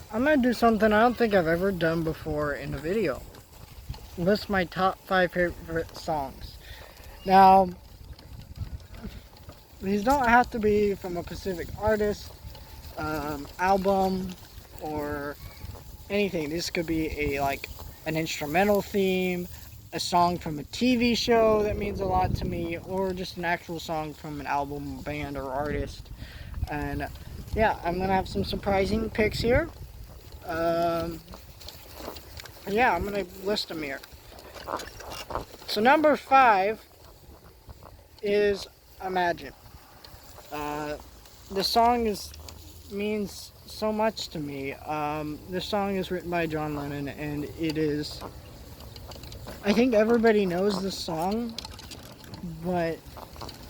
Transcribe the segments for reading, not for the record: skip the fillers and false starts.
I'm gonna do something I don't think I've ever done before in a video. List my top 5 favorite songs. Now, these don't have to be from a specific artist, album, or anything. This could be an instrumental theme, a song from a TV show that means a lot to me, or just an actual song from an album, band, or artist. And yeah, I'm gonna have some surprising picks here. Um, yeah, I'm gonna list them here. So number 5 is Imagine. Uh, the song means so much to me. This song is written by John Lennon, and it is. I think everybody knows this song, but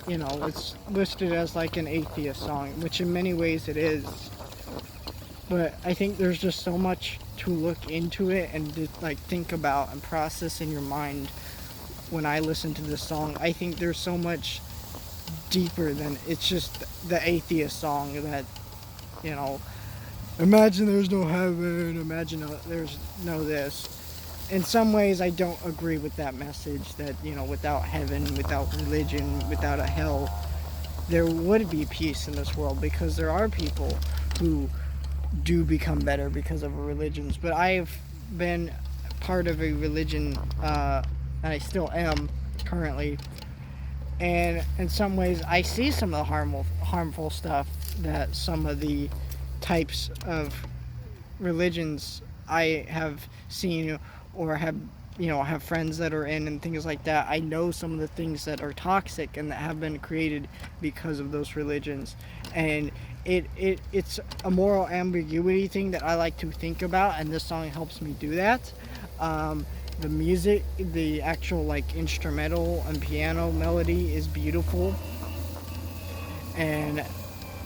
it's listed as like an atheist song, which in many ways it is. But I think there's just so much to look into it and to think about and process in your mind when I listen to this song. I think there's so much deeper than it's just the atheist song that, you know, imagine there's no heaven, imagine there's no this. In some ways, I don't agree with that message that, without heaven, without religion, without a hell, there would be peace in this world, because there are people who do become better because of religions. But I've been part of a religion, and I still am currently. And in some ways, I see some of the harmful stuff that some of the types of religions I have seen or have friends that are in and things like that. I know some of the things that are toxic and that have been created because of those religions. And it's a moral ambiguity thing that I like to think about, and this song helps me do that. The music, the actual instrumental and piano melody is beautiful, and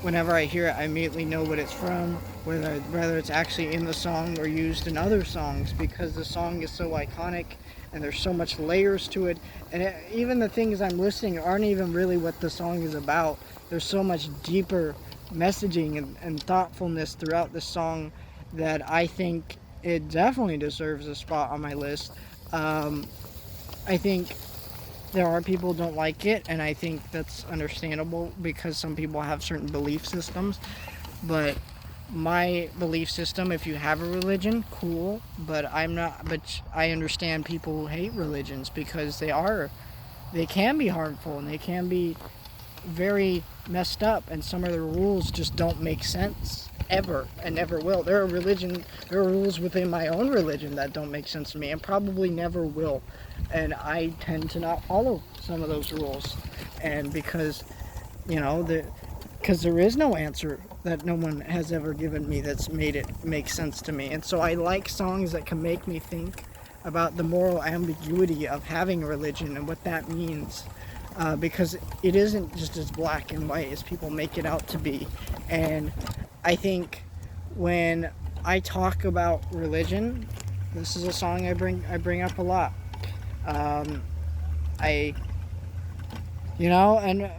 whenever I hear it, I immediately know what it's from, whether it's actually in the song or used in other songs, because the song is so iconic and there's so much layers to it. And even the things I'm listening aren't even really what the song is about. There's so much deeper messaging and thoughtfulness throughout the song that I think it definitely deserves a spot on my list. I think there are people who don't like it, and I think that's understandable because some people have certain belief systems. But my belief system, if you have a religion, cool. But I'm not. But I understand people who hate religions because they can be harmful and they can be very messed up, and some of the rules just don't make sense ever and never will. There are rules within my own religion that don't make sense to me and probably never will. And I tend to not follow some of those rules. And because, because there is no answer that no one has ever given me that's made it make sense to me. And so I like songs that can make me think about the moral ambiguity of having a religion and what that means. Because it isn't just as black and white as people make it out to be. And I think when I talk about religion, this is a song I bring up a lot. I, and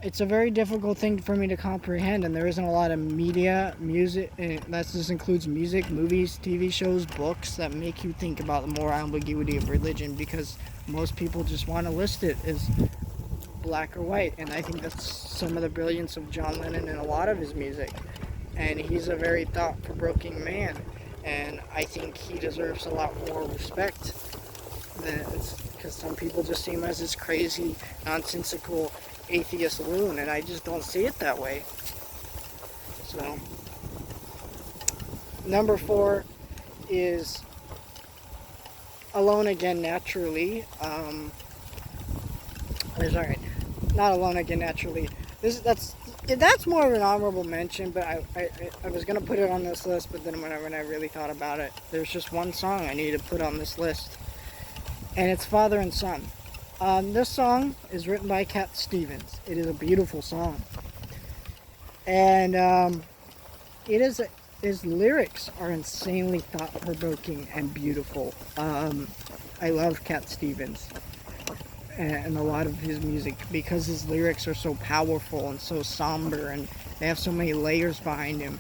it's a very difficult thing for me to comprehend, and there isn't a lot of music, and that just includes music, movies, TV shows, books that make you think about the moral ambiguity of religion, because most people just want to list it as black or white. And I think that's some of the brilliance of John Lennon and a lot of his music. And he's a very thought-provoking man, and I think he deserves a lot more respect because some people just see him as this crazy, nonsensical atheist loon, and I just don't see it that way. So, number 4 is Alone Again Naturally. Sorry, not Alone Again Naturally. That's more of an honorable mention, but I was gonna put it on this list, but then when I really thought about it, there's just one song I need to put on this list, and it's Father and Son. This song is written by Cat Stevens. It is a beautiful song, and his lyrics are insanely thought-provoking and beautiful. I love Cat Stevens and a lot of his music because his lyrics are so powerful and so somber, and they have so many layers behind him.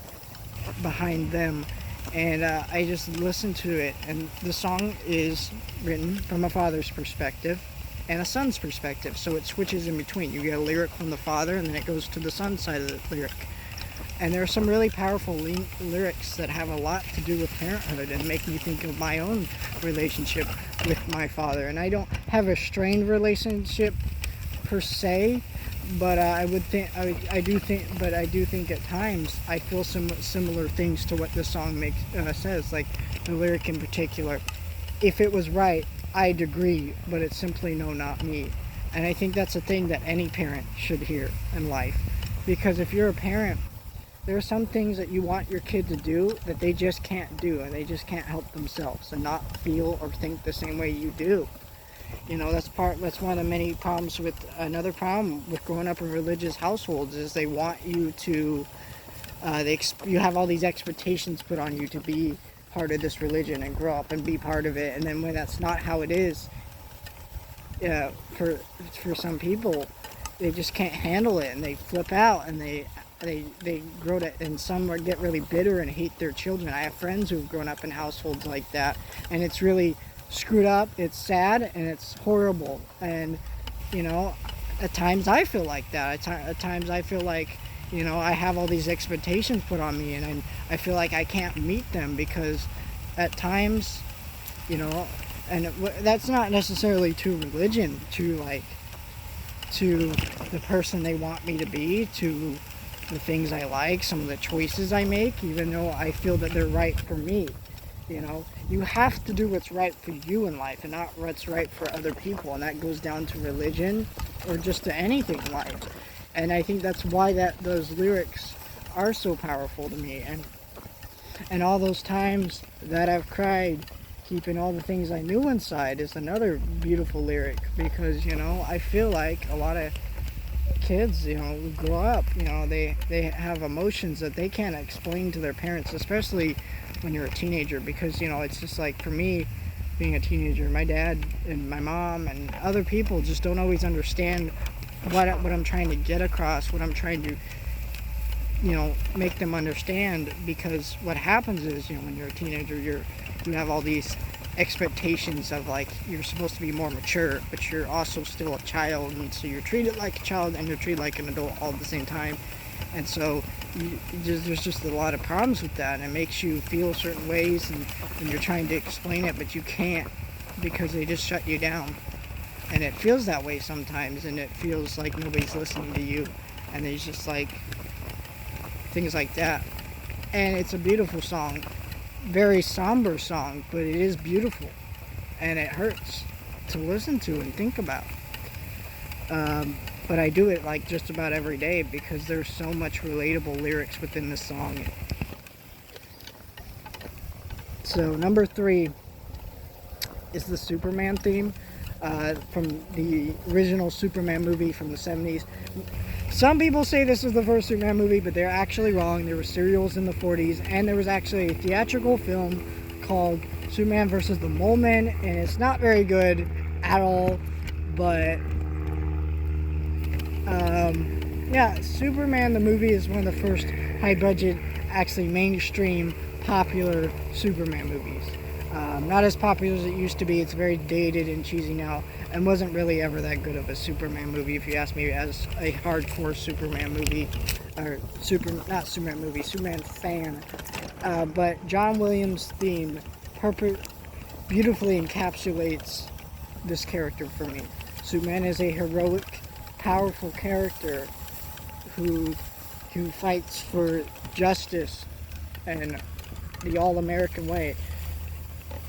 behind them. And I just listened to it, and the song is written from a father's perspective and a son's perspective, so it switches in between. You get a lyric from the father, and then it goes to the son's side of the lyric. And there are some really powerful lyrics that have a lot to do with parenthood and make me think of my own relationship with my father. And I don't have a strained relationship per se, but I do think at times I feel some similar things to what the song says, like the lyric in particular. If it was right, I'd agree, but it's simply no, not me. And I think that's a thing that any parent should hear in life, because if you're a parent, there are some things that you want your kid to do that they just can't do, and they just can't help themselves and not feel or think the same way you do. You know, that's one of the many problems with, another problem with growing up in religious households is they want you to, you have all these expectations put on you to be part of this religion and grow up and be part of it, and then when that's not how it is, for some people, they just can't handle it and they flip out and they grow to, and some get really bitter and hate their children. I have friends who've grown up in households like that, and it's really screwed up, it's sad, and it's horrible. And you know, at times I feel like that. At times I feel like, you know, I have all these expectations put on me, and I feel like I can't meet them, because at times, you know, and that's not necessarily to religion, to the person they want me to be, to the things I like, some of the choices I make, even though I feel that they're right for me. You know, you have to do what's right for you in life and not what's right for other people, and that goes down to religion or just to anything in life. And I think that's why those lyrics are so powerful to me. And all those times that I've cried, keeping all the things I knew inside, is another beautiful lyric, because, you know, I feel like a lot of kids, you know, who grow up, you know, they have emotions that they can't explain to their parents, especially when you're a teenager, because, you know, it's just like, for me, being a teenager, my dad and my mom and other people just don't always understand what I'm trying to get across, what I'm trying to, you know, make them understand. Because what happens is, you know, when you're a teenager, you have all these expectations of, like, you're supposed to be more mature, but you're also still a child, and so you're treated like a child and you're treated like an adult all at the same time. And so there's just a lot of problems with that, and it makes you feel certain ways, and you're trying to explain it, but you can't, because they just shut you down. And it feels that way sometimes, and it feels like nobody's listening to you, and there's just like things like that. And it's a beautiful song, very somber song, but it is beautiful, and it hurts to listen to and think about. But I do it like just about every day, because there's so much relatable lyrics within this song. So number 3 is the Superman theme, from the original Superman movie from the 70s. Some people say this is the first Superman movie, but they're actually wrong. There were serials in the 40s, and there was actually a theatrical film called Superman vs. the Mole Men, and it's not very good at all, but yeah, Superman the movie is one of the first high-budget, actually mainstream, popular Superman movies. Not as popular as it used to be. It's very dated and cheesy now, and wasn't really ever that good of a Superman movie, if you ask me, as a hardcore Superman movie, or Superman fan. But John Williams' theme beautifully encapsulates this character for me. Superman is a heroic, powerful character who fights for justice and the all-American way.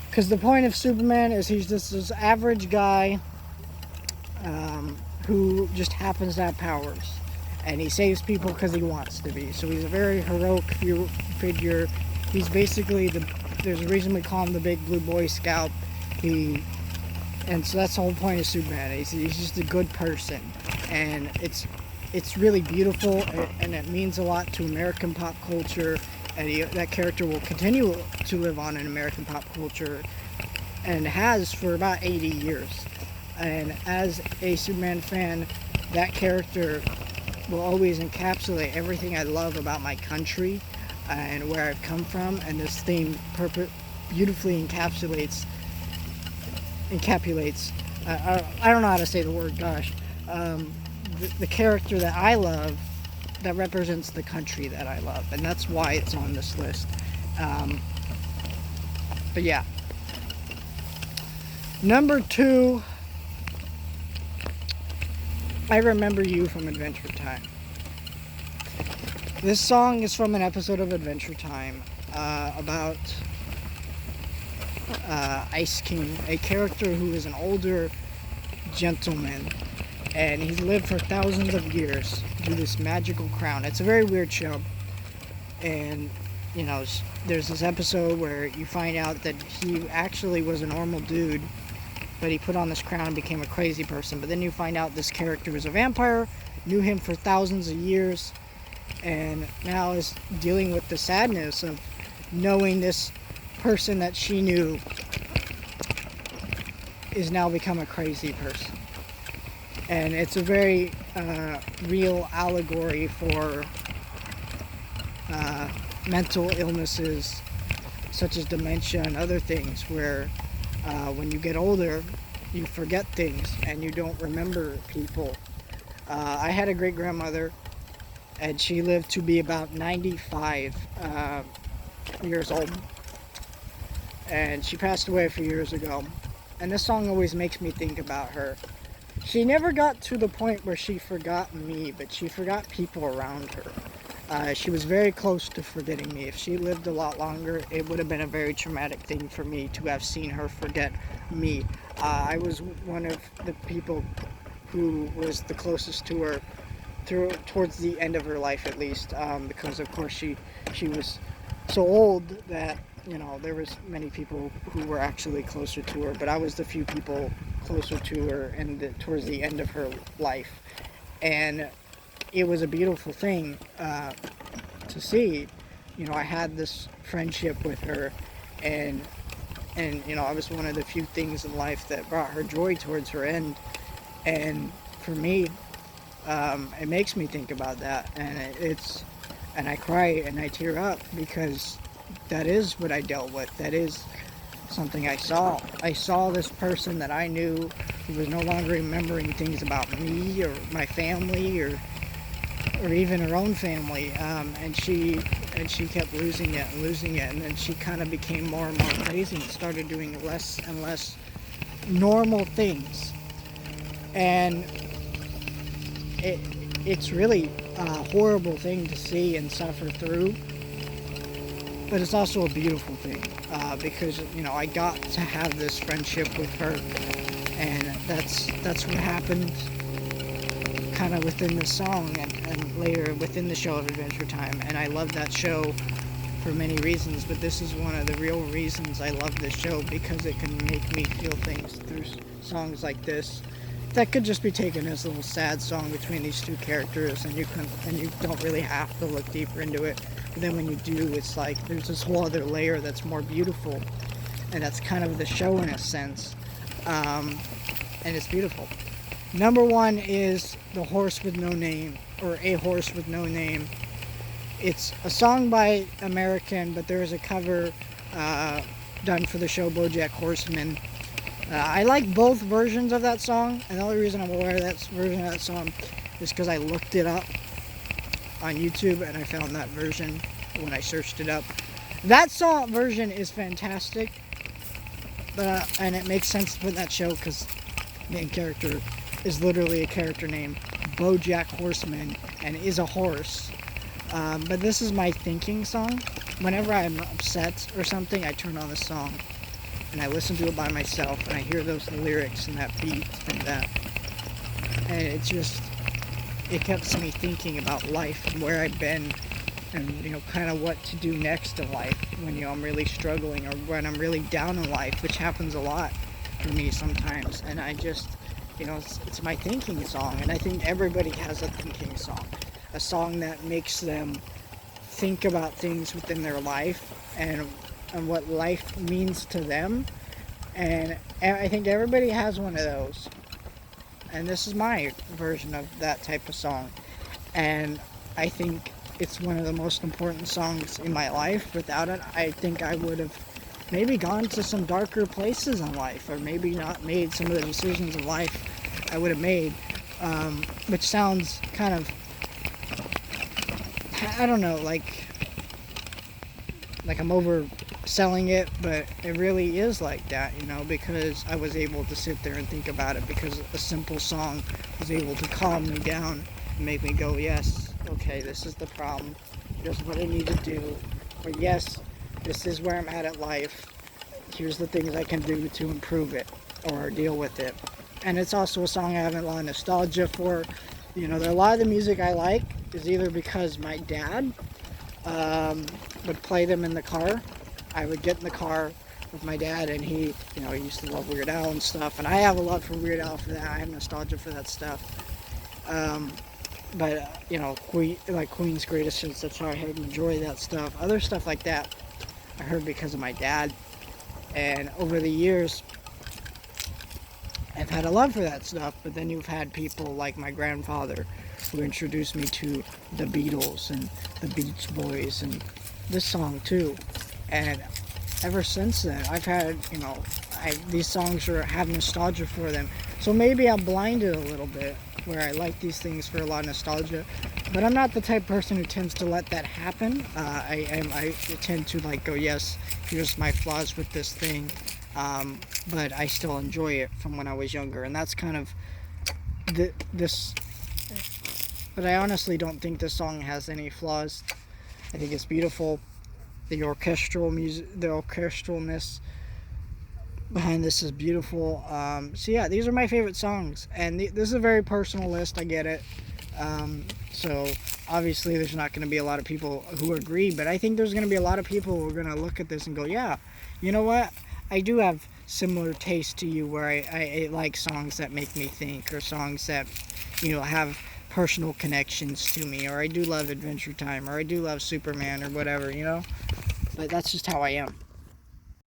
Because the point of Superman is he's just this average guy who just happens to have powers. And he saves people because he wants to be. So he's a very heroic figure. He's basically there's a reason we call him the Big Blue Boy Scout. And so that's the whole point of Superman. He's just a good person. And it's really beautiful, and it means a lot to American pop culture. And that character will continue to live on in American pop culture, and has for about 80 years. And as a Superman fan, that character will always encapsulate everything I love about my country, and where I've come from, and this theme beautifully encapsulates. I don't know how to say the word. Gosh, the character that I love, that represents the country that I love, and that's why it's on this list. Um, but yeah, number 2, I Remember You from Adventure Time. This song is from an episode of Adventure Time about Ice King, a character who is an older gentleman, and he's lived for thousands of years through this magical crown. It's a very weird show, and you know, there's this episode where you find out that he actually was a normal dude, but he put on this crown and became a crazy person. But then you find out this character is a vampire, knew him for thousands of years, and now is dealing with the sadness of knowing this person that she knew is now become a crazy person. And it's a very real allegory for mental illnesses such as dementia and other things, where when you get older you forget things and you don't remember people. I had a great grandmother, and she lived to be about 95 years old, and she passed away a few years ago, and this song always makes me think about her. She never got to the point where she forgot me, but she forgot people around her. She was very close to forgetting me. If she lived a lot longer, it would have been a very traumatic thing for me to have seen her forget me. I was one of the people who was the closest to her towards the end of her life, at least, because of course she was so old that, you know, there was many people who were actually closer to her, but I was the few people closer to her towards the end of her life. And it was a beautiful thing to see. You know, I had this friendship with her, and you know, I was one of the few things in life that brought her joy towards her end. And for me, it makes me think about that, and and I cry and I tear up, because that is what I dealt with. That is something I saw. I saw this person that I knew who was no longer remembering things about me or my family or even her own family, and she kept losing it, and then she kind of became more and more crazy and started doing less and less normal things. And it's really a horrible thing to see and suffer through, but it's also a beautiful thing, because, you know, I got to have this friendship with her, and that's what happened kind of within the song and later within the show of Adventure Time. And I love that show for many reasons, but this is one of the real reasons I love this show, because it can make me feel things through songs like this that could just be taken as a little sad song between these two characters, and you don't really have to look deeper into it. But then when you do, it's like there's this whole other layer that's more beautiful, and that's kind of the show in a sense, and it's beautiful. Number 1 is The Horse with No Name, or A Horse with No Name. It's a song by American, but there is a cover done for the show BoJack Horseman. I like both versions of that song, and the only reason I'm aware of that version of that song is because I looked it up on YouTube and I found that version when I searched it up. That song version is fantastic, but and it makes sense to put in that show because the main character is literally a character named BoJack Horseman and is a horse. But this is my thinking song. Whenever I'm upset or something, I turn on this song and I listen to it by myself, and I hear those lyrics and that beat and it keeps me thinking about life and where I've been, and, you know, kind of what to do next in life when, you know, I'm really struggling or when I'm really down in life, which happens a lot for me sometimes. And I just, you know, it's my thinking song, and I think everybody has a thinking song, a song that makes them think about things within their life and what life means to them. And I think everybody has one of those, and this is my version of that type of song. And I think it's one of the most important songs in my life. Without it, I think I would have maybe gone to some darker places in life, or maybe not made some of the decisions in life I would have made, which sounds kind of, I don't know, like I'm overselling it, but it really is like that, because I was able to sit there and think about it, because a simple song was able to calm me down and make me go, yes, okay, this is the problem, here's what I need to do, or yes, this is where I'm at life, here's the things I can do to improve it or deal with it. And it's also a song I have a lot of nostalgia for. A lot of the music I like is either because my dad would play them in the car. I would get in the car with my dad, and he used to love Weird Al and stuff, and I have a love for Weird Al for that. I have nostalgia for that stuff. But Queen's Greatest Hits, that's how I enjoy that stuff. Other stuff like that I heard because of my dad, and over the years I've had a love for that stuff. But then you've had people like my grandfather who introduced me to the Beatles and the Beach Boys and this song too. And ever since then, I've had, these songs have nostalgia for them. So maybe I'm blinded a little bit where I like these things for a lot of nostalgia. But I'm not the type of person who tends to let that happen. I tend to go, yes, here's my flaws with this thing. But I still enjoy it from when I was younger. And that's kind of this. But I honestly don't think this song has any flaws. I think it's beautiful. The orchestral music, the orchestralness behind this is beautiful. So yeah, these are my favorite songs, and this is a very personal list. I get it. So obviously, there's not going to be a lot of people who agree, but I think there's going to be a lot of people who are going to look at this and go, "Yeah, you know what? I do have similar taste to you, where I like songs that make me think, or songs that have personal connections to me, or I do love Adventure Time, or I do love Superman, or whatever, But that's just how I am."